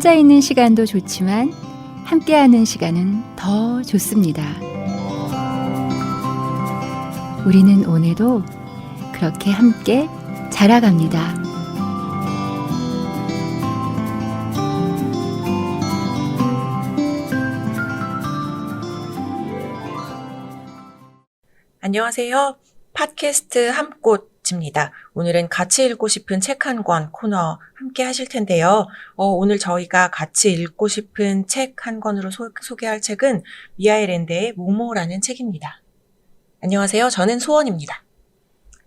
혼자 있는 시간도 좋지만 함께하는 시간은 더 좋습니다. 우리는 오늘도 그렇게 함께 자라갑니다. 안녕하세요. 팟캐스트 함꽃입니다. 오늘은 같이 읽고 싶은 책 한 권 코너 함께 하실 텐데요. 오늘 저희가 같이 읽고 싶은 책 한 권으로 소개할 책은 미하일 엔데의 모모라는 책입니다. 안녕하세요. 저는 소원입니다.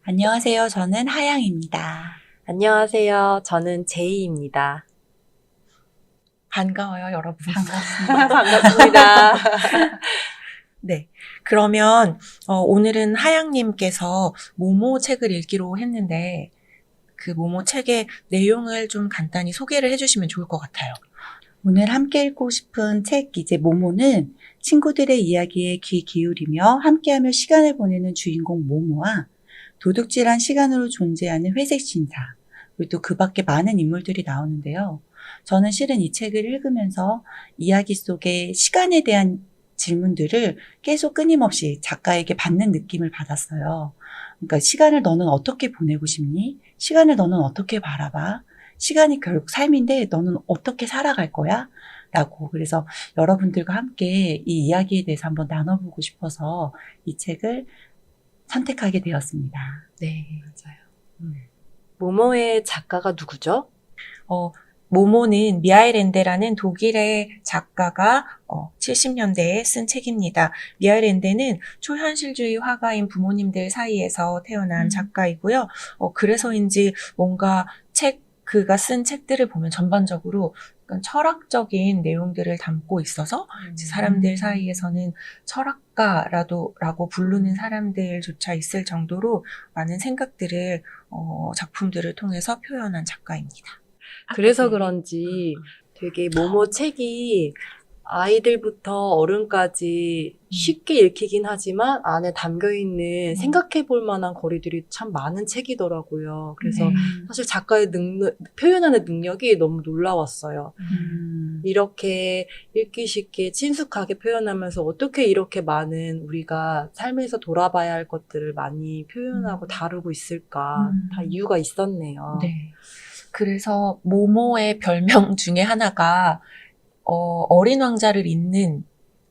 안녕하세요. 저는 하양입니다. 안녕하세요. 저는 제이입니다. 반가워요, 여러분. 반갑습니다. 반갑습니다. 네. 그러면 오늘은 하양님께서 모모 책을 읽기로 했는데 그 모모 책의 내용을 좀 간단히 소개를 해주시면 좋을 것 같아요. 오늘 함께 읽고 싶은 책 모모는 친구들의 이야기에 귀 기울이며 함께하며 시간을 보내는 주인공 모모와 도둑질한 시간으로 존재하는 회색 신사, 그리고 또 그 밖에 많은 인물들이 나오는데요. 저는 실은 이 책을 읽으면서 이야기 속에 시간에 대한 질문들을 계속 끊임없이 작가에게 받는 느낌을 받았어요. 그러니까 시간을 너는 어떻게 보내고 싶니? 시간을 너는 어떻게 바라봐? 시간이 결국 삶인데 너는 어떻게 살아갈 거야? 라고. 그래서 여러분들과 함께 이 이야기에 대해서 한번 나눠보고 싶어서 이 책을 선택하게 되었습니다. 네, 맞아요. 모모의 작가가 누구죠? 모모는 미하일 엔데라는 독일의 작가가 70년대에 쓴 책입니다. 미하일 엔데는 초현실주의 화가인 부모님들 사이에서 태어난 작가이고요. 그래서인지 뭔가 그가 쓴 책들을 보면 전반적으로 약간 철학적인 내용들을 담고 있어서 사람들 사이에서는 철학가라고 부르는 사람들조차 있을 정도로 많은 생각들을 작품들을 통해서 표현한 작가입니다. 그래서 그런지 되게 모모 책이 아이들부터 어른까지 쉽게 읽히긴 하지만 안에 담겨있는 생각해볼 만한 거리들이 참 많은 책이더라고요. 그래서 사실 작가의 표현하는 능력이 너무 놀라웠어요. 이렇게 읽기 쉽게 친숙하게 표현하면서 어떻게 이렇게 많은 우리가 삶에서 돌아봐야 할 것들을 많이 표현하고 다루고 있을까. 다 이유가 있었네요. 네. 그래서 모모의 별명 중에 하나가 어린 왕자를 읽는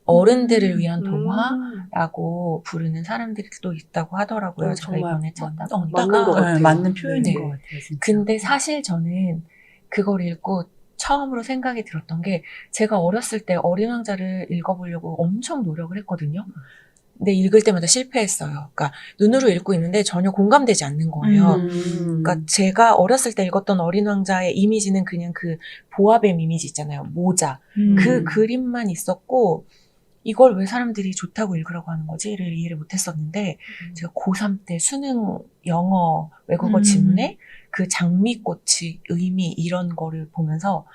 어른들을 위한 동화라고 부르는 사람들이 또 있다고 하더라고요. 제가 정말 이번에 찾다 맞는 보니까. 것 같아요. 맞는 표현인 네. 것 같아요. 진짜. 근데 사실 저는 그걸 읽고 처음으로 생각이 들었던 게 제가 어렸을 때 어린 왕자를 읽어보려고 엄청 노력을 했거든요. 근데 읽을 때마다 실패했어요. 그러니까 눈으로 읽고 있는데 전혀 공감되지 않는 거예요. 그러니까 제가 어렸을 때 읽었던 어린 왕자의 이미지는 그냥 그 보아뱀 이미지 있잖아요. 모자. 그 그림만 있었고 이걸 왜 사람들이 좋다고 읽으라고 하는 거지를 이해를 못했었는데 제가 고3 때 수능 영어 외국어 지문에 그 장미꽃의 의미 이런 거를 보면서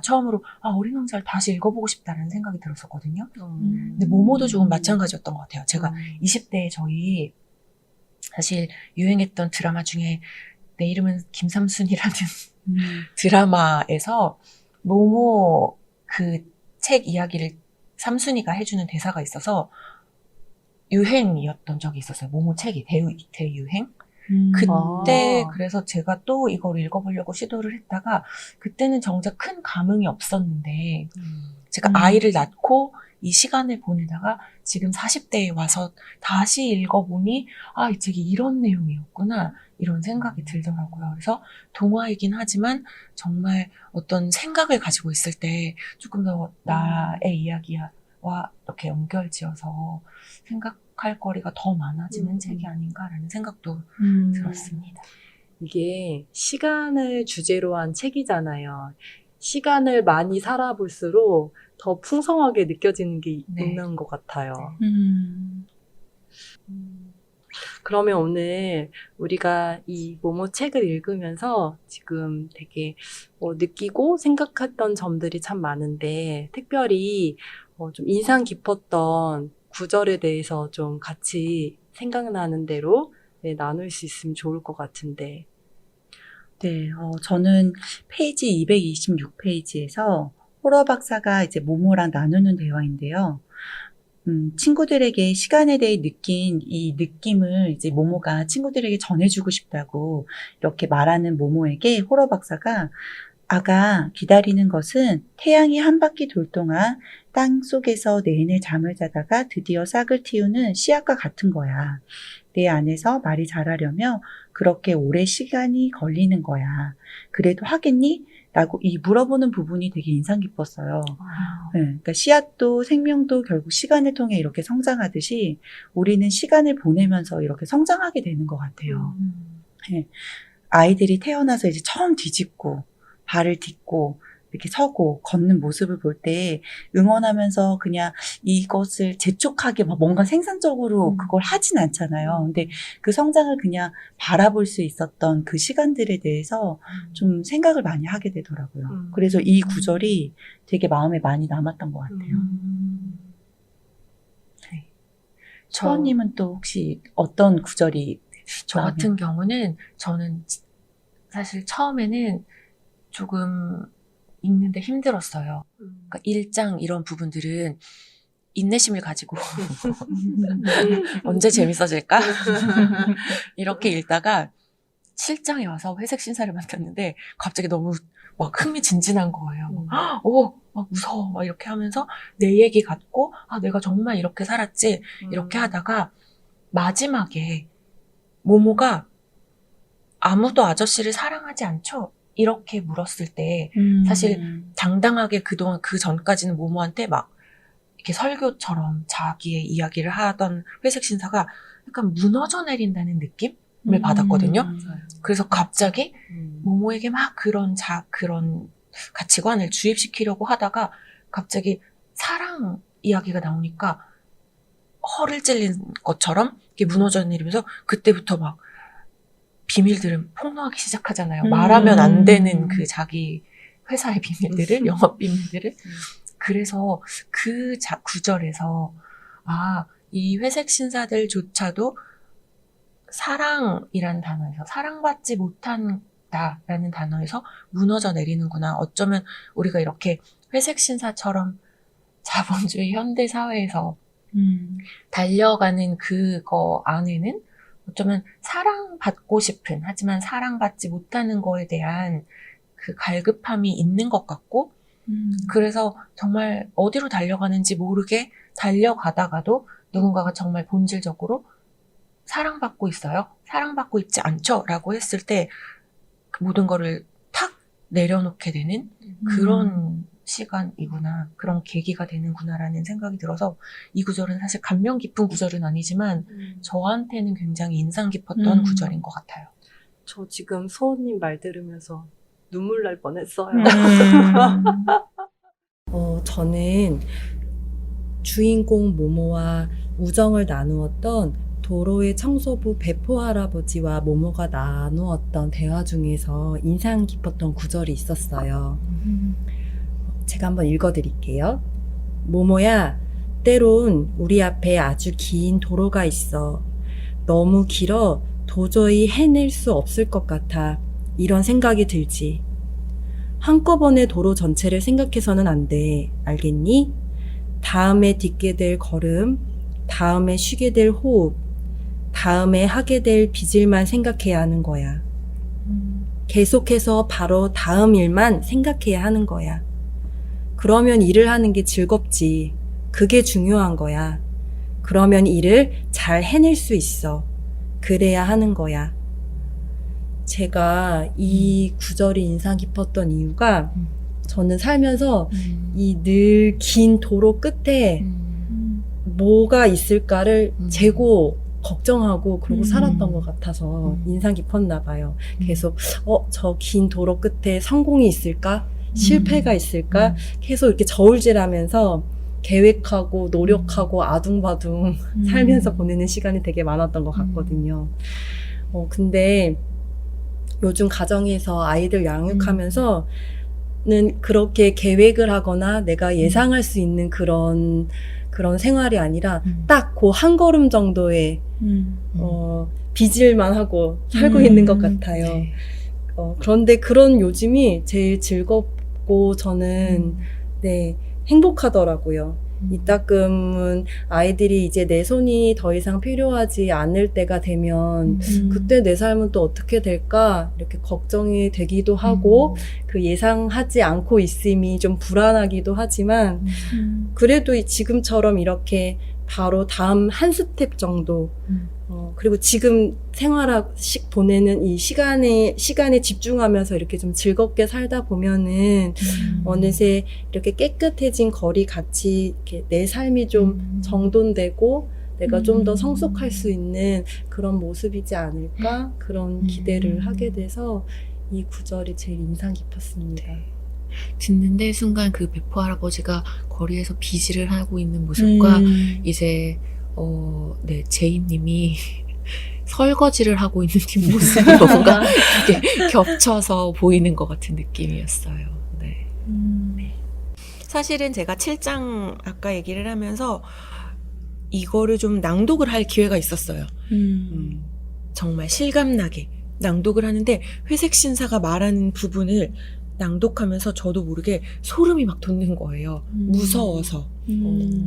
처음으로 어린 왕자를 다시 읽어보고 싶다는 생각이 들었었거든요. 근데 모모도 조금 마찬가지였던 것 같아요. 제가 20대에 저희 사실 유행했던 드라마 중에 내 이름은 김삼순이라는 드라마에서 모모 그 책 이야기를 삼순이가 해주는 대사가 있어서 유행이었던 적이 있었어요. 모모 책이 대유행. 그때 그래서 제가 또 이걸 읽어보려고 시도를 했다가 그때는 정작 큰 감흥이 없었는데 제가 아이를 낳고 이 시간을 보내다가 지금 40대에 와서 다시 읽어보니 이 책이 이런 내용이었구나 이런 생각이 들더라고요. 그래서 동화이긴 하지만 정말 어떤 생각을 가지고 있을 때 조금 더 나의 이야기와 이렇게 연결지어서 생각할 거리가 더 많아지는 책이 아닌가라는 생각도 들었습니다. 이게 시간을 주제로 한 책이잖아요. 시간을 많이 살아볼수록 더 풍성하게 느껴지는 게 있는 것 같아요. 그러면 오늘 우리가 이 모모 책을 읽으면서 지금 되게 느끼고 생각했던 점들이 참 많은데 특별히 좀 인상 깊었던 구절에 대해서 좀 같이 생각나는 대로 나눌 수 있으면 좋을 것 같은데 네, 저는 페이지 226페이지에서 호러 박사가 이제 모모랑 나누는 대화인데요. 친구들에게 시간에 대해 느낀 이 느낌을 이제 모모가 친구들에게 전해주고 싶다고 이렇게 말하는 모모에게 호러 박사가 아가, 기다리는 것은 태양이 한 바퀴 돌 동안 땅 속에서 내내 잠을 자다가 드디어 싹을 틔우는 씨앗과 같은 거야. 내 안에서 말이 자라려면 그렇게 오래 시간이 걸리는 거야. 그래도 하겠니? 라고 이 물어보는 부분이 되게 인상 깊었어요. 네, 그러니까 씨앗도 생명도 결국 시간을 통해 이렇게 성장하듯이 우리는 시간을 보내면서 이렇게 성장하게 되는 것 같아요. 네, 아이들이 태어나서 이제 처음 뒤집고 발을 딛고 이렇게 서고 걷는 모습을 볼 때 응원하면서 그냥 이것을 재촉하게 막 뭔가 생산적으로 그걸 하진 않잖아요. 근데 그 성장을 그냥 바라볼 수 있었던 그 시간들에 대해서 좀 생각을 많이 하게 되더라고요. 그래서 이 구절이 되게 마음에 많이 남았던 것 같아요. 네. 서원님은 또 혹시 어떤 구절이 저 같은 경우는 저는 사실 처음에는 조금 읽는데 힘들었어요. 그러니까 1장 이런 부분들은 인내심을 가지고 언제 재밌어질까? 이렇게 읽다가 7장에 와서 회색 신사를 만났는데 갑자기 너무 막 흥미진진한 거예요. 막 무서워. 막 이렇게 하면서 내 얘기 같고 내가 정말 이렇게 살았지. 이렇게 하다가 마지막에 모모가 아무도 아저씨를 사랑하지 않죠? 이렇게 물었을 때 사실 당당하게 그동안 그 전까지는 모모한테 막 이렇게 설교처럼 자기의 이야기를 하던 회색 신사가 약간 무너져 내린다는 느낌을 받았거든요. 그래서 갑자기 모모에게 막 그런 가치관을 주입시키려고 하다가 갑자기 사랑 이야기가 나오니까 허를 찔린 것처럼 이렇게 무너져 내리면서 그때부터 막 비밀들은 폭로하기 시작하잖아요. 말하면 안 되는 그 자기 회사의 비밀들을, 영업 비밀들을. 그래서 그 구절에서 이 회색 신사들조차도 사랑이라는 단어에서 사랑받지 못한다라는 단어에서 무너져 내리는구나. 어쩌면 우리가 이렇게 회색 신사처럼 자본주의 현대 사회에서 달려가는 그거 안에는 어쩌면 사랑받고 싶은, 하지만 사랑받지 못하는 거에 대한 그 갈급함이 있는 것 같고, 그래서 정말 어디로 달려가는지 모르게 달려가다가도 누군가가 정말 본질적으로 사랑받고 있어요? 사랑받고 있지 않죠? 라고 했을 때 그 모든 거를 탁 내려놓게 되는 그런 시간이구나. 그런 계기가 되는구나라는 생각이 들어서 이 구절은 사실 감명 깊은 구절은 아니지만 저한테는 굉장히 인상 깊었던 구절인 것 같아요. 저 지금 소원님 말 들으면서 눈물 날 뻔했어요. 저는 주인공 모모와 우정을 나누었던 도로의 청소부 배포 할아버지와 모모가 나누었던 대화 중에서 인상 깊었던 구절이 있었어요. 제가 한번 읽어드릴게요. 모모야, 때론 우리 앞에 아주 긴 도로가 있어. 너무 길어 도저히 해낼 수 없을 것 같아. 이런 생각이 들지. 한꺼번에 도로 전체를 생각해서는 안 돼. 알겠니? 다음에 딛게 될 걸음, 다음에 쉬게 될 호흡, 다음에 하게 될 빚을만 생각해야 하는 거야. 계속해서 바로 다음 일만 생각해야 하는 거야. 그러면 일을 하는 게 즐겁지. 그게 중요한 거야. 그러면 일을 잘 해낼 수 있어. 그래야 하는 거야. 제가 이 구절이 인상 깊었던 이유가 저는 살면서 이 늘 긴 도로 끝에 뭐가 있을까를 재고 걱정하고 그러고 살았던 것 같아서 인상 깊었나 봐요. 계속 저 긴 도로 끝에 성공이 있을까? 실패가 있을까? 계속 이렇게 저울질하면서 계획하고 노력하고 아둥바둥 살면서 보내는 시간이 되게 많았던 것 같거든요. 근데 요즘 가정에서 아이들 양육하면서는 그렇게 계획을 하거나 내가 예상할 수 있는 그런 생활이 아니라 딱 그 한 걸음 정도의 빚을만 하고 살고 있는 것 같아요. 네. 그런데 그런 요즘이 제일 즐겁고 저는 네, 행복하더라고요. 이따금은 아이들이 이제 내 손이 더 이상 필요하지 않을 때가 되면 그때 내 삶은 또 어떻게 될까 이렇게 걱정이 되기도 하고 그 예상하지 않고 있음이 좀 불안하기도 하지만 그래도 지금처럼 이렇게 바로 다음 한 스텝 정도 그리고 지금 보내는 이 시간에 집중하면서 이렇게 좀 즐겁게 살다 보면은 어느새 이렇게 깨끗해진 거리 같이 이렇게 내 삶이 좀 정돈되고 내가 좀 더 성숙할 수 있는 그런 모습이지 않을까 그런 기대를 하게 돼서 이 구절이 제일 인상 깊었습니다. 듣는데 순간 그 배포 할아버지가 거리에서 비지를 하고 있는 모습과 이제 네, 제이님이 설거지를 하고 있는 뒷모습이 뭔가 이렇게 겹쳐서 보이는 것 같은 느낌이었어요. 네. 사실은 제가 7장 아까 얘기를 하면서 이거를 좀 낭독을 할 기회가 있었어요. 정말 실감나게 낭독을 하는데 회색 신사가 말하는 부분을 낭독하면서 저도 모르게 소름이 막 돋는 거예요. 무서워서.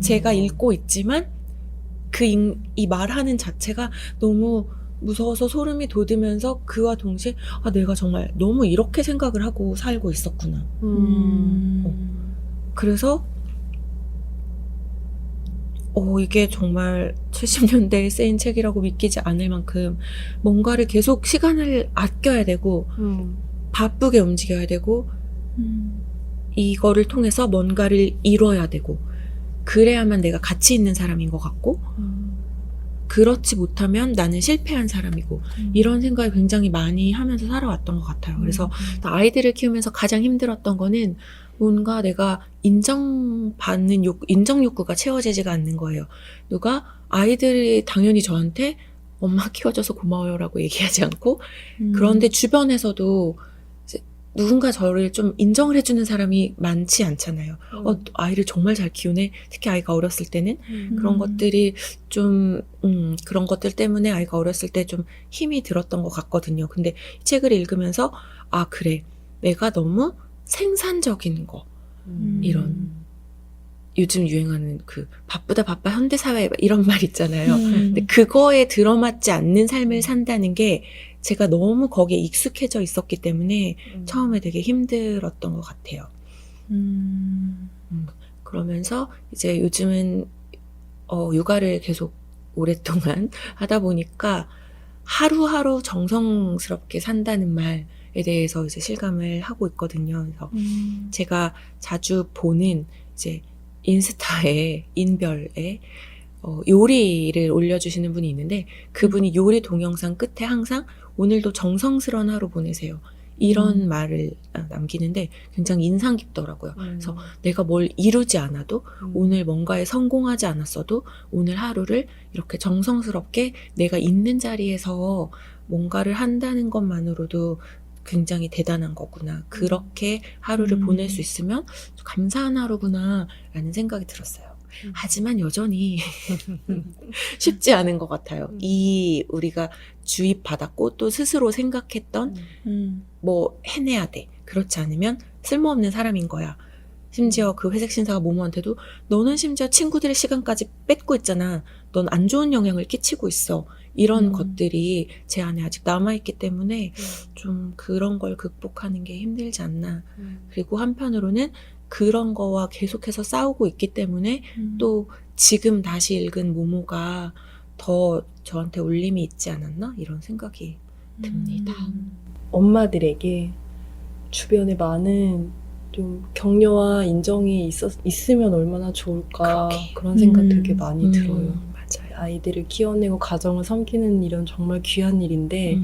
제가 읽고 있지만 이 말하는 자체가 너무 무서워서 소름이 돋으면서 그와 동시에 내가 정말 너무 이렇게 생각을 하고 살고 있었구나. 그래서 이게 정말 70년대에 쓰인 책이라고 믿기지 않을 만큼 뭔가를 계속 시간을 아껴야 되고 바쁘게 움직여야 되고 이거를 통해서 뭔가를 이뤄야 되고 그래야만 내가 가치 있는 사람인 것 같고 그렇지 못하면 나는 실패한 사람이고 이런 생각을 굉장히 많이 하면서 살아왔던 것 같아요. 그래서 아이들을 키우면서 가장 힘들었던 거는 뭔가 내가 인정 욕구가 채워지지가 않는 거예요. 누가 아이들이 당연히 저한테 엄마 키워줘서 고마워요라고 얘기하지 않고 그런데 주변에서도 누군가 저를 좀 인정을 해주는 사람이 많지 않잖아요. 아이를 정말 잘 키우네. 특히 아이가 어렸을 때는 그런 것들이 좀 그런 것들 때문에 아이가 어렸을 때 좀 힘이 들었던 것 같거든요. 근데 이 책을 읽으면서 그래, 내가 너무 생산적인 거 이런 요즘 유행하는 그 바쁘다 바빠 현대사회 이런 말 있잖아요. 근데 그거에 들어맞지 않는 삶을 산다는 게 제가 너무 거기에 익숙해져 있었기 때문에 처음에 되게 힘들었던 것 같아요. 그러면서 이제 요즘은 육아를 계속 오랫동안 하다 보니까 하루하루 정성스럽게 산다는 말에 대해서 이제 실감을 하고 있거든요. 그래서 제가 자주 보는 이제 인스타에 인별에 요리를 올려주시는 분이 있는데 그분이 요리 동영상 끝에 항상 오늘도 정성스러운 하루 보내세요. 이런 말을 남기는데 굉장히 인상 깊더라고요. 그래서 내가 뭘 이루지 않아도 오늘 뭔가에 성공하지 않았어도 오늘 하루를 이렇게 정성스럽게 내가 있는 자리에서 뭔가를 한다는 것만으로도 굉장히 대단한 거구나. 그렇게 하루를 보낼 수 있으면 감사한 하루구나 라는 생각이 들었어요. 하지만 여전히 쉽지 않은 것 같아요. 우리가 주입받았고 또 스스로 생각했던 뭐 해내야 돼. 그렇지 않으면 쓸모없는 사람인 거야. 심지어 그 회색 신사가 모모한테도 너는 심지어 친구들의 시간까지 뺏고 있잖아. 넌 안 좋은 영향을 끼치고 있어. 이런 것들이 제 안에 아직 남아있기 때문에 좀 그런 걸 극복하는 게 힘들지 않나. 그리고 한편으로는 그런 거와 계속해서 싸우고 있기 때문에 또 지금 다시 읽은 모모가 더 저한테 울림이 있지 않았나? 이런 생각이 듭니다. 엄마들에게 주변에 많은 좀 격려와 인정이 있으면 얼마나 좋을까 그러게. 그런 생각 되게 많이 들어요. 맞아요. 아이들을 키워내고 가정을 섬기는 일은 정말 귀한 일인데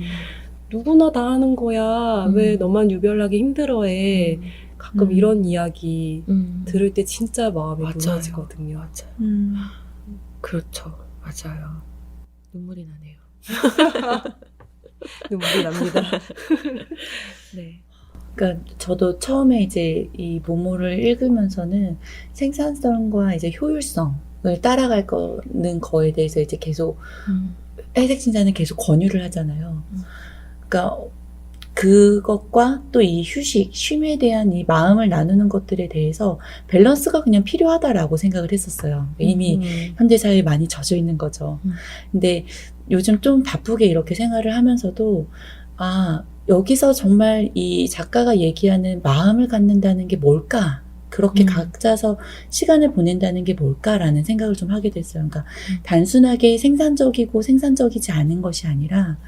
누구나 다 하는 거야. 왜 너만 유별나게 힘들어해. 가끔 이런 이야기 들을 때 진짜 마음이 맞아요. 무너지거든요. 맞아요. 그렇죠. 맞아요. 눈물이 나네요. 눈물이 납니다. 네. 그러니까 저도 처음에 이제 이 모모를 읽으면서는 생산성과 이제 효율성을 따라갈 거는 거에 대해서 이제 계속 회색 신사는 계속 권유를 하잖아요. 그러니까 그것과 또 이 휴식, 쉼에 대한 이 마음을 나누는 것들에 대해서 밸런스가 그냥 필요하다라고 생각을 했었어요. 이미 현대사회에 많이 젖어 있는 거죠. 근데 요즘 좀 바쁘게 이렇게 생활을 하면서도, 여기서 정말 이 작가가 얘기하는 마음을 갖는다는 게 뭘까? 그렇게 각자서 시간을 보낸다는 게 뭘까라는 생각을 좀 하게 됐어요. 그러니까 단순하게 생산적이고 생산적이지 않은 것이 아니라,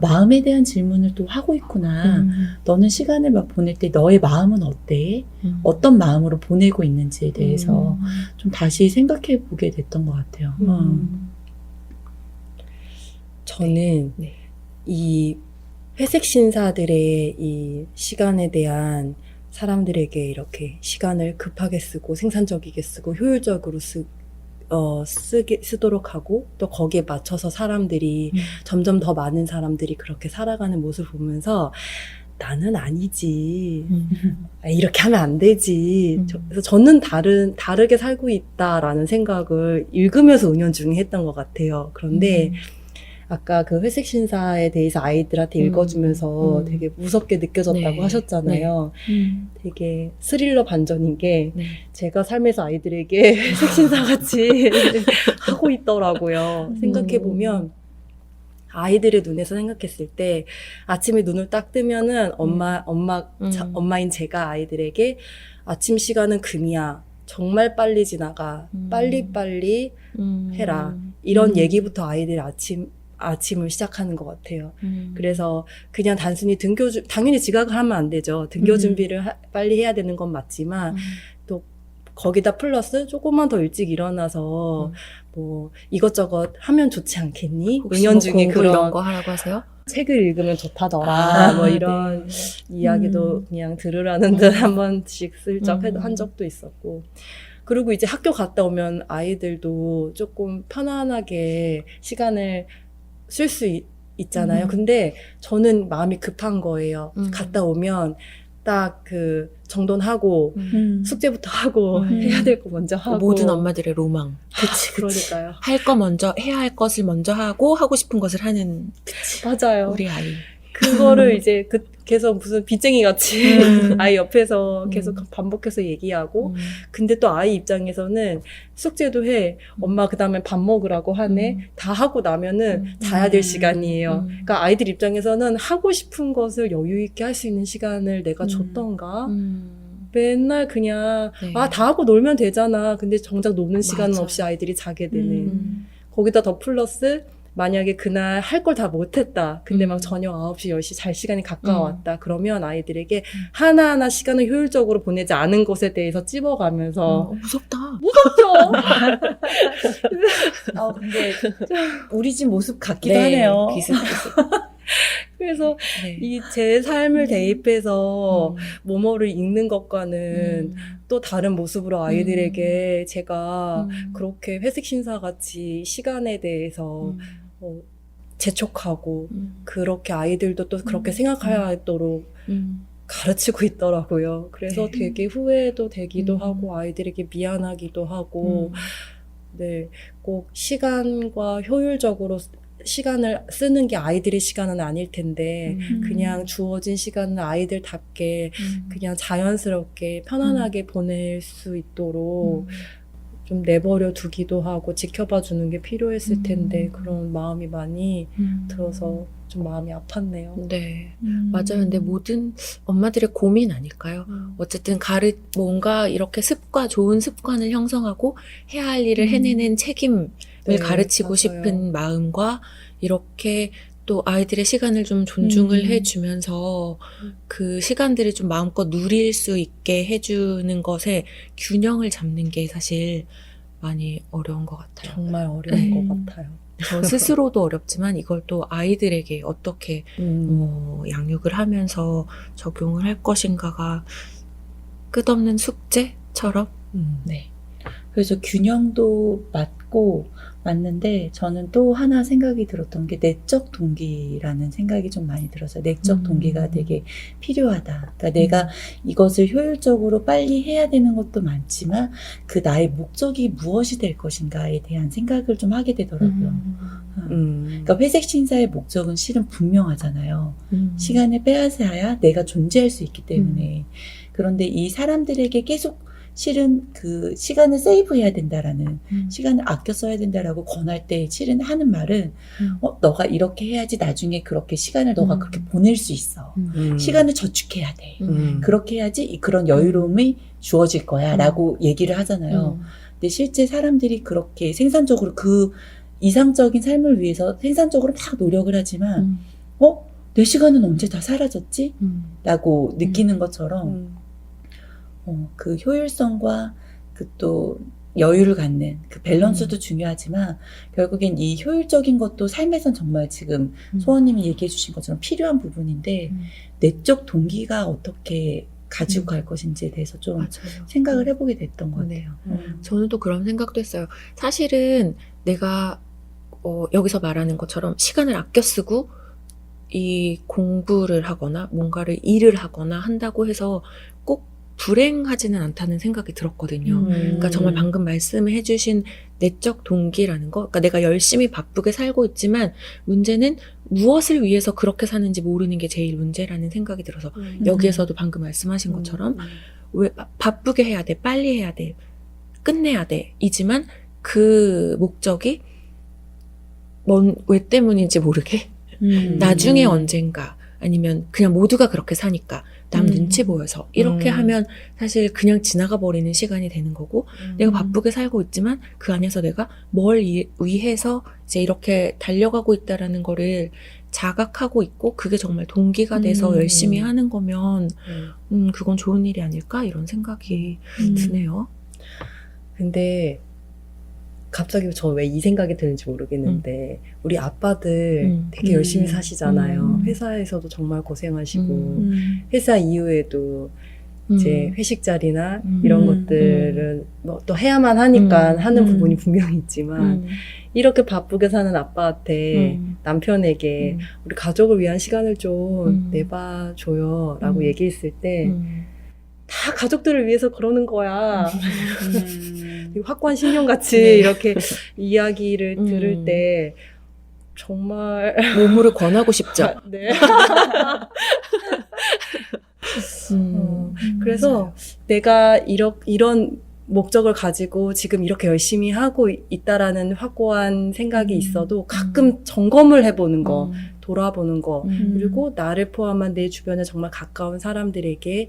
마음에 대한 질문을 또 하고 있구나. 너는 시간을 막 보낼 때 너의 마음은 어때? 어떤 마음으로 보내고 있는지에 대해서 좀 다시 생각해 보게 됐던 것 같아요. 저는 네. 이 회색 신사들의 이 시간에 대한 사람들에게 이렇게 시간을 급하게 쓰고 생산적이게 쓰고 효율적으로 쓰도록 하고 또 거기에 맞춰서 사람들이 점점 더 많은 사람들이 그렇게 살아가는 모습을 보면서 나는 아니지. 이렇게 하면 안 되지. 그래서 저는 다르게 살고 있다라는 생각을 읽으면서 은연중에 했던 것 같아요. 그런데 아까 그 회색 신사에 대해서 아이들한테 읽어주면서 되게 무섭게 느껴졌다고 네. 하셨잖아요. 되게 스릴러 반전인 게 네. 제가 삶에서 아이들에게 회색 신사 같이 하고 있더라고요. 생각해보면 아이들의 눈에서 생각했을 때 아침에 눈을 딱 뜨면은 엄마인 제가 아이들에게 아침 시간은 금이야. 정말 빨리 지나가. 빨리빨리 해라. 이런 얘기부터 아이들이 아침을 시작하는 것 같아요. 그래서 그냥 단순히 당연히 지각을 하면 안 되죠. 등교 준비를 빨리 해야 되는 건 맞지만, 또 거기다 플러스 조금만 더 일찍 일어나서 뭐 이것저것 하면 좋지 않겠니? 은연중에 공부 그런 이런 거 하라고 하세요? 책을 읽으면 좋다더라. 뭐 네. 이런 이야기도 그냥 들으라는 듯 한 번씩 슬쩍 한 적도 있었고. 그리고 이제 학교 갔다 오면 아이들도 조금 편안하게 시간을 쓸 수 있잖아요. 근데 저는 마음이 급한 거예요. 갔다 오면 딱 그 정돈하고 숙제부터 하고 해야 될 거 먼저 하고. 모든 엄마들의 로망. 그치. 그러니까요. 할 거 먼저, 해야 할 것을 먼저 하고 싶은 것을 하는 맞아요. 우리 아이. 그거를 이제 계속 무슨 빚쟁이 같이 아이 옆에서 계속 반복해서 얘기하고, 근데 또 아이 입장에서는 숙제도 해. 엄마 그 다음에 밥 먹으라고 하네. 다 하고 나면은 자야 될 시간이에요. 그러니까 아이들 입장에서는 하고 싶은 것을 여유 있게 할 수 있는 시간을 내가 줬던가. 맨날 그냥 네. 다 하고 놀면 되잖아. 근데 정작 노는 시간은 맞아. 없이 아이들이 자게 되는. 거기다 더 플러스 만약에 그날 할 걸 다 못했다. 근데 막 저녁 9시, 10시 잘 시간이 가까웠다. 그러면 아이들에게 하나하나 시간을 효율적으로 보내지 않은 것에 대해서 찝어가면서 무섭다. 근데 우리 집 모습 같기도 네, 하네요. 비슷비슷. 그래서 네. 이 제 삶을 대입해서 모모를 읽는 것과는 또 다른 모습으로 아이들에게 제가 그렇게 회색 신사같이 시간에 대해서 재촉하고 그렇게 아이들도 또 그렇게 생각하도록 가르치고 있더라고요. 그래서 되게 후회도 되기도 하고 아이들에게 미안하기도 하고 네, 꼭 시간과 효율적으로 시간을 쓰는 게 아이들의 시간은 아닐 텐데 그냥 주어진 시간을 아이들답게 그냥 자연스럽게 편안하게 보낼 수 있도록 좀 내버려 두기도 하고 지켜봐 주는 게 필요했을 텐데 그런 마음이 많이 들어서 좀 마음이 아팠네요. 네. 맞아요. 근데 모든 엄마들의 고민 아닐까요? 어쨌든 뭔가 이렇게 좋은 습관을 형성하고 해야 할 일을 해내는 책임을 네, 가르치고 맞아요. 싶은 마음과 이렇게 또 아이들의 시간을 좀 존중을 해주면서 그 시간들을 좀 마음껏 누릴 수 있게 해주는 것에 균형을 잡는 게 사실 많이 어려운 것 같아요. 정말 어려운 네. 것 같아요. 저 스스로도 어렵지만 이걸 또 아이들에게 어떻게 양육을 하면서 적용을 할 것인가가 끝없는 숙제처럼. 네. 그래서 균형도 맞고 맞는데 저는 또 하나 생각이 들었던 게 내적 동기라는 생각이 좀 많이 들었어요. 내적 동기가 되게 필요하다. 그러니까 내가 이것을 효율적으로 빨리 해야 되는 것도 많지만 그 나의 목적이 무엇이 될 것인가에 대한 생각을 좀 하게 되더라고요. 그러니까 회색 신사의 목적은 실은 분명하잖아요. 시간을 빼앗아야 내가 존재할 수 있기 때문에. 그런데 이 사람들에게 계속 실은 그 시간을 세이브해야 된다라는 시간을 아껴 써야 된다라고 권할 때 실은 하는 말은 너가 이렇게 해야지 나중에 그렇게 시간을 너가 그렇게 보낼 수 있어. 시간을 저축해야 돼. 그렇게 해야지 그런 여유로움이 주어질 거야 라고 얘기를 하잖아요. 근데 실제 사람들이 그렇게 생산적으로 그 이상적인 삶을 위해서 생산적으로 막 노력을 하지만 내 시간은 언제 다 사라졌지? 라고 느끼는 것처럼 그 효율성과 그 또 여유를 갖는 그 밸런스도 중요하지만 결국엔 이 효율적인 것도 삶에선 정말 지금 소원님이 얘기해 주신 것처럼 필요한 부분인데 내적 동기가 어떻게 가지고 갈 것인지에 대해서 좀 맞아요. 생각을 해보게 됐던 것 같아요. 저는 또 그런 생각도 했어요. 사실은 내가 여기서 말하는 것처럼 시간을 아껴 쓰고 이 공부를 하거나 뭔가를 일을 하거나 한다고 해서 꼭 불행하지는 않다는 생각이 들었거든요. 그러니까 정말 방금 말씀해 주신 내적 동기라는 거, 그러니까 내가 열심히 바쁘게 살고 있지만 문제는 무엇을 위해서 그렇게 사는지 모르는 게 제일 문제라는 생각이 들어서 여기에서도 방금 말씀하신 것처럼 왜 바쁘게 해야 돼, 빨리 해야 돼, 끝내야 돼 이지만 그 목적이 왜 때문인지 모르게 나중에 언젠가 아니면 그냥 모두가 그렇게 사니까 남 눈치 보여서 이렇게 하면 사실 그냥 지나가 버리는 시간이 되는 거고 내가 바쁘게 살고 있지만 그 안에서 내가 뭘 위해서 이제 이렇게 달려가고 있다라는 거를 자각하고 있고 그게 정말 동기가 돼서 열심히 하는 거면 그건 좋은 일이 아닐까 이런 생각이 드네요. 근데 갑자기 저 왜 이 생각이 드는지 모르겠는데 우리 아빠들 되게 열심히 사시잖아요. 회사에서도 정말 고생하시고 회사 이후에도 이제 회식 자리나 이런 것들은 뭐 또 해야만 하니까 하는 부분이 분명히 있지만 이렇게 바쁘게 사는 아빠한테 남편에게 우리 가족을 위한 시간을 좀 내봐줘요 라고 얘기했을 때 다 가족들을 위해서 그러는 거야. 확고한 신념같이 이렇게 이야기를 들을 때 정말 몸으로 권하고 싶죠. 네. 그래서 내가 이런 목적을 가지고 지금 이렇게 열심히 하고 있다라는 확고한 생각이 있어도 가끔 점검을 해보는 거, 돌아보는 거, 그리고 나를 포함한 내 주변에 정말 가까운 사람들에게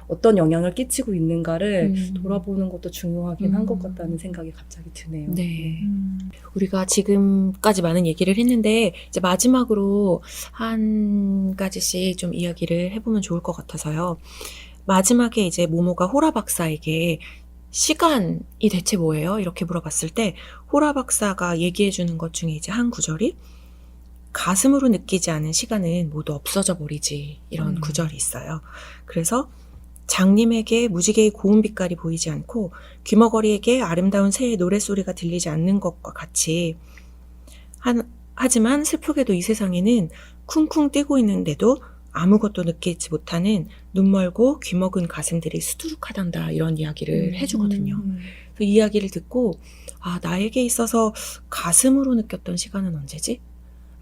어떤 영향을 끼치고 있는가를 돌아보는 것도 중요하긴 한 것 같다는 생각이 갑자기 드네요. 네. 우리가 지금까지 많은 얘기를 했는데 이제 마지막으로 한 가지씩 좀 이야기를 해보면 좋을 것 같아서요. 마지막에 이제 모모가 호라 박사에게 시간이 대체 뭐예요? 이렇게 물어봤을 때 호라 박사가 얘기해주는 것 중에 이제 한 구절이 가슴으로 느끼지 않은 시간은 모두 없어져 버리지 이런 구절이 있어요. 그래서 장님에게 무지개의 고운 빛깔이 보이지 않고 귀머거리에게 아름다운 새의 노랫소리가 들리지 않는 것과 같이 하지만 슬프게도 이 세상에는 쿵쿵 뛰고 있는데도 아무것도 느끼지 못하는 눈멀고 귀먹은 가슴들이 수두룩하단다 이런 이야기를 해주거든요. 그 이야기를 듣고 나에게 있어서 가슴으로 느꼈던 시간은 언제지?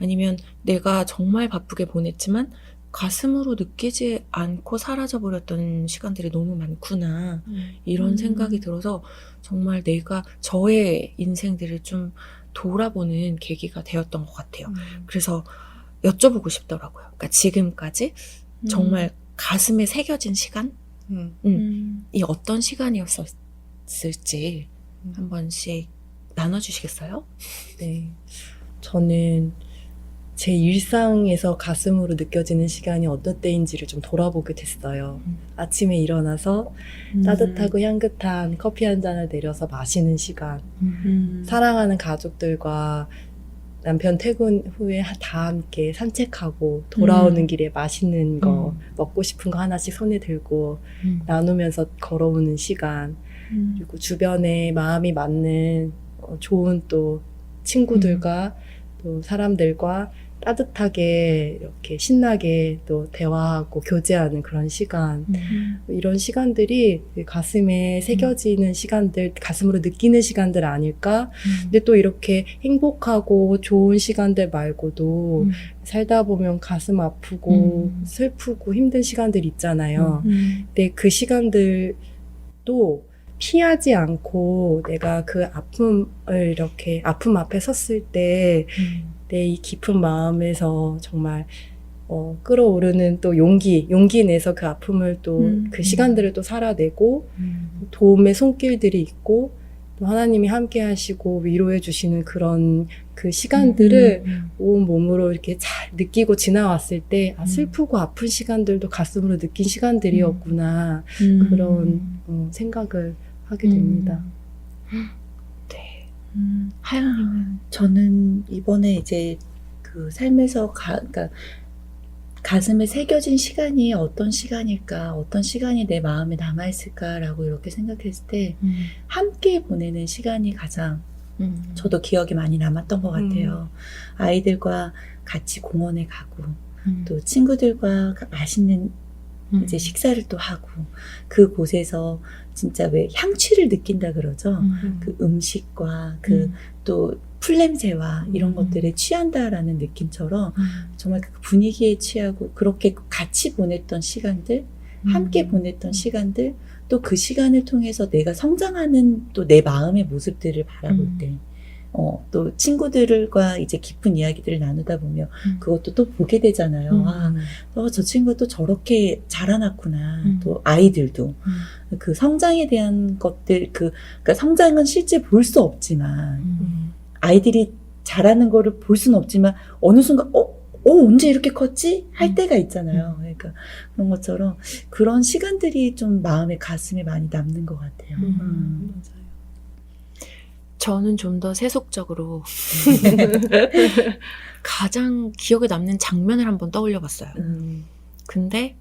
아니면 내가 정말 바쁘게 보냈지만 가슴으로 느끼지 않고 사라져버렸던 시간들이 너무 많구나 이런 생각이 들어서 정말 내가 저의 인생들을 좀 돌아보는 계기가 되었던 것 같아요. 그래서 여쭤보고 싶더라고요. 그러니까 지금까지 정말 가슴에 새겨진 시간? 이 어떤 시간이었을지 한 번씩 나눠주시겠어요? 네. 저는 제 일상에서 가슴으로 느껴지는 시간이 어떤 때인지를 좀 돌아보게 됐어요. 아침에 일어나서 따뜻하고 향긋한 커피 한 잔을 내려서 마시는 시간. 사랑하는 가족들과 남편 퇴근 후에 다 함께 산책하고 돌아오는 길에 맛있는 거, 먹고 싶은 거 하나씩 손에 들고 나누면서 걸어오는 시간. 그리고 주변에 마음이 맞는 좋은 또 친구들과 또 사람들과 따뜻하게 이렇게 신나게 또 대화하고 교제하는 그런 시간. 이런 시간들이 가슴에 새겨지는 시간들, 가슴으로 느끼는 시간들 아닐까? 근데 또 이렇게 행복하고 좋은 시간들 말고도 살다 보면 가슴 아프고 슬프고 힘든 시간들 있잖아요. 근데 그 시간들도 피하지 않고 내가 그 아픔을 이렇게 아픔 앞에 섰을 때 내 이 깊은 마음에서 정말 끌어오르는 또 용기 내서 그 아픔을 또 그 시간들을 또 살아내고 도움의 손길들이 있고 또 하나님이 함께 하시고 위로해 주시는 그런 그 시간들을 온 몸으로 이렇게 잘 느끼고 지나왔을 때 슬프고 아픈 시간들도 가슴으로 느낀 시간들이었구나 그런 생각을 하게 됩니다. 네. 하영님은 저는 이번에 이제 그 삶에서 그러니까 가슴에 새겨진 시간이 어떤 시간일까, 어떤 시간이 내 마음에 남아있을까라고 이렇게 생각했을 때 함께 보내는 시간이 가장 저도 기억에 많이 남았던 것 같아요. 아이들과 같이 공원에 가고 또 친구들과 맛있는 이제 식사를 또 하고 그곳에서 진짜 왜 향취를 느낀다 그러죠. 그 음식과 그 또 풀냄새와 이런 것들에 취한다라는 느낌처럼 정말 그 분위기에 취하고 그렇게 같이 보냈던 시간들, 함께 보냈던 시간들, 또 그 시간을 통해서 내가 성장하는 또 내 마음의 모습들을 바라볼 때, 또 친구들과 이제 깊은 이야기들을 나누다 보면 그것도 또 보게 되잖아요. 저 친구도 저렇게 자라났구나. 또 아이들도 그 성장에 대한 것들, 그러니까 성장은 실제 볼 수 없지만 아이들이 자라는 거를 볼 수는 없지만 어느 순간 언제 이렇게 컸지? 할 때가 있잖아요. 그러니까 그런 것처럼 그런 시간들이 좀 마음에 가슴에 많이 남는 것 같아요. 맞아요. 저는 좀 더 세속적으로 가장 기억에 남는 장면을 한번 떠올려 봤어요. 근데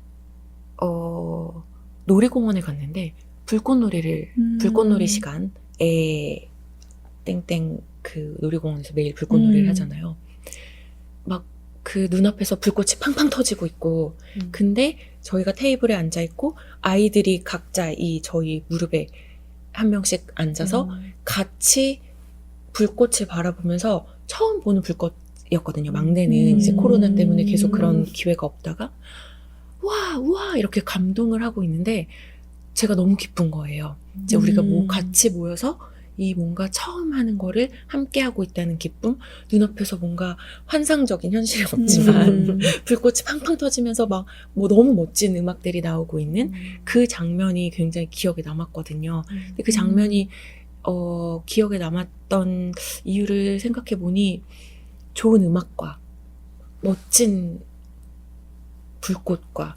놀이공원에 갔는데 불꽃놀이 시간 땡땡 그 놀이공원에서 매일 불꽃놀이를 하잖아요. 막 그 눈앞에서 불꽃이 팡팡 터지고 있고 근데 저희가 테이블에 앉아 있고 아이들이 각자 이 저희 무릎에 한 명씩 앉아서 같이 불꽃을 바라보면서 처음 보는 불꽃이었거든요. 막내는 이제 코로나 때문에 계속 그런 기회가 없다가 우와 이렇게 감동을 하고 있는데 제가 너무 기쁜 거예요. 이제 우리가 같이 모여서 이 뭔가 처음 하는 거를 함께 하고 있다는 기쁨, 눈앞에서 뭔가 환상적인 현실이 없지만 불꽃이 팡팡 터지면서 막 뭐 너무 멋진 음악들이 나오고 있는 그 장면이 굉장히 기억에 남았거든요. 근데 그 장면이 기억에 남았던 이유를 생각해 보니 좋은 음악과 멋진 불꽃과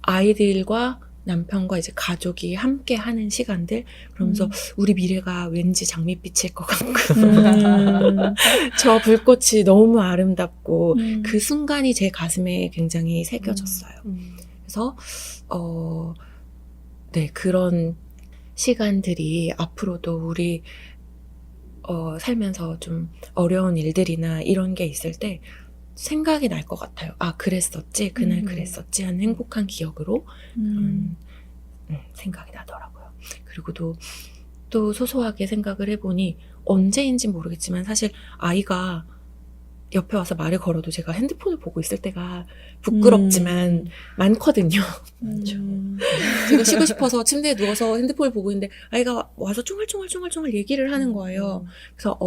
아이들과 남편과 이제 가족이 함께 하는 시간들 그러면서 우리 미래가 왠지 장밋빛일 것 같고 저 불꽃이 너무 아름답고 그 순간이 제 가슴에 굉장히 새겨졌어요. 그래서 네 그런 시간들이 앞으로도 우리 살면서 좀 어려운 일들이나 이런 게 있을 때 생각이 날 것 같아요. 아, 그랬었지, 그날 그랬었지 하는 행복한 기억으로 그런 생각이 나더라고요. 그리고 또 소소하게 생각을 해보니 언제인지 모르겠지만 사실 아이가 옆에 와서 말을 걸어도 제가 핸드폰을 보고 있을 때가 부끄럽지만 많거든요. 제가 쉬고 싶어서 침대에 누워서 핸드폰을 보고 있는데 아이가 와서 쫑알쫑알 얘기를 하는 거예요. 그래서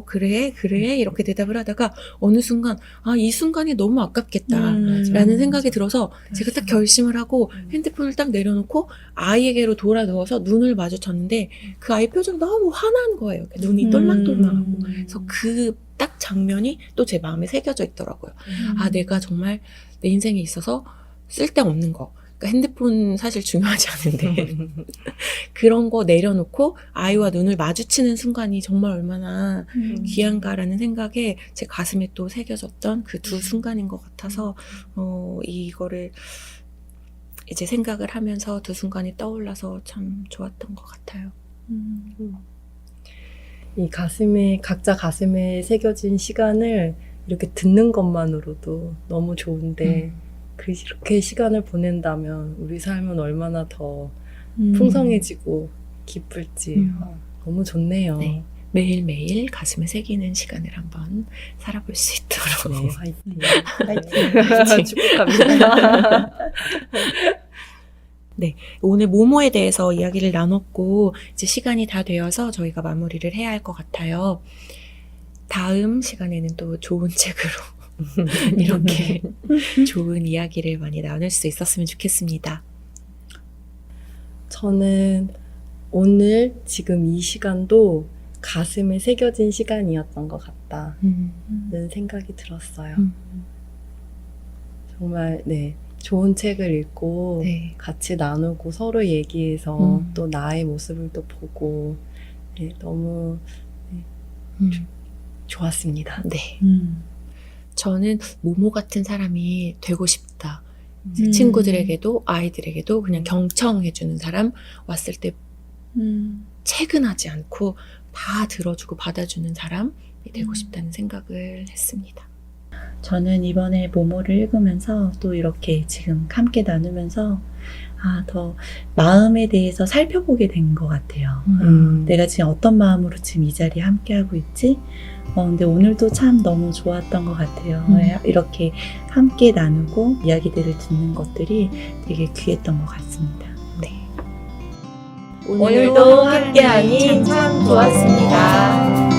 그래 이렇게 대답을 하다가 어느 순간 이 순간이 너무 아깝겠다라는 생각이 들어서 제가 딱 결심을 하고 핸드폰을 딱 내려놓고 아이에게로 돌아 누워서 눈을 마주쳤는데 그 아이 표정이 너무 화난 거예요. 눈이 똘망똘망하고. 그래서 그 딱 장면이 또 제 마음에 새겨져 있더라고요. 아, 내가 정말 내 인생에 있어서 쓸데없는 거. 그러니까 핸드폰 사실 중요하지 않은데 그런 거 내려놓고 아이와 눈을 마주치는 순간이 정말 얼마나 귀한가라는 생각에 제 가슴에 또 새겨졌던 그 두 순간인 것 같아서 이거를 이제 생각을 하면서 두 순간이 떠올라서 참 좋았던 것 같아요. 이 각자 가슴에 새겨진 시간을 이렇게 듣는 것만으로도 너무 좋은데, 그렇게 시간을 보낸다면 우리 삶은 얼마나 더 풍성해지고 기쁠지 너무 좋네요. 네. 매일매일 가슴에 새기는 시간을 한번 살아볼 수 있도록. 네, 화이팅. 화이팅. 축복합니다. 오늘 모모에 대해서 이야기를 나눴고, 이제 시간이 다 되어서 저희가 마무리를 해야 할 것 같아요. 다음 시간에는 또 좋은 책으로 이렇게 좋은 이야기를 많이 나눌 수 있었으면 좋겠습니다. 저는 오늘 지금 이 시간도 가슴에 새겨진 시간이었던 것 같다는 생각이 들었어요. 정말 좋은 책을 읽고 네. 같이 나누고 서로 얘기해서 음. 또 나의 모습을 또 보고 너무 좋았습니다. 네. 저는 모모 같은 사람이 되고 싶다. 이제 음. 친구들에게도 아이들에게도 그냥 경청해주는 사람, 왔을 때 채근하지 않고 다 들어주고 받아주는 사람이 되고 싶다는 생각을 했습니다. 저는 이번에 모모를 읽으면서 또 이렇게 지금 함께 나누면서 더 마음에 대해서 살펴보게 된 것 같아요. 내가 지금 어떤 마음으로 지금 이 자리에 함께하고 있지? 근데 오늘도 참 너무 좋았던 것 같아요. 이렇게 함께 나누고 이야기들을 듣는 것들이 되게 귀했던 것 같습니다. 네. 오늘도 함께하니 참 좋았습니다.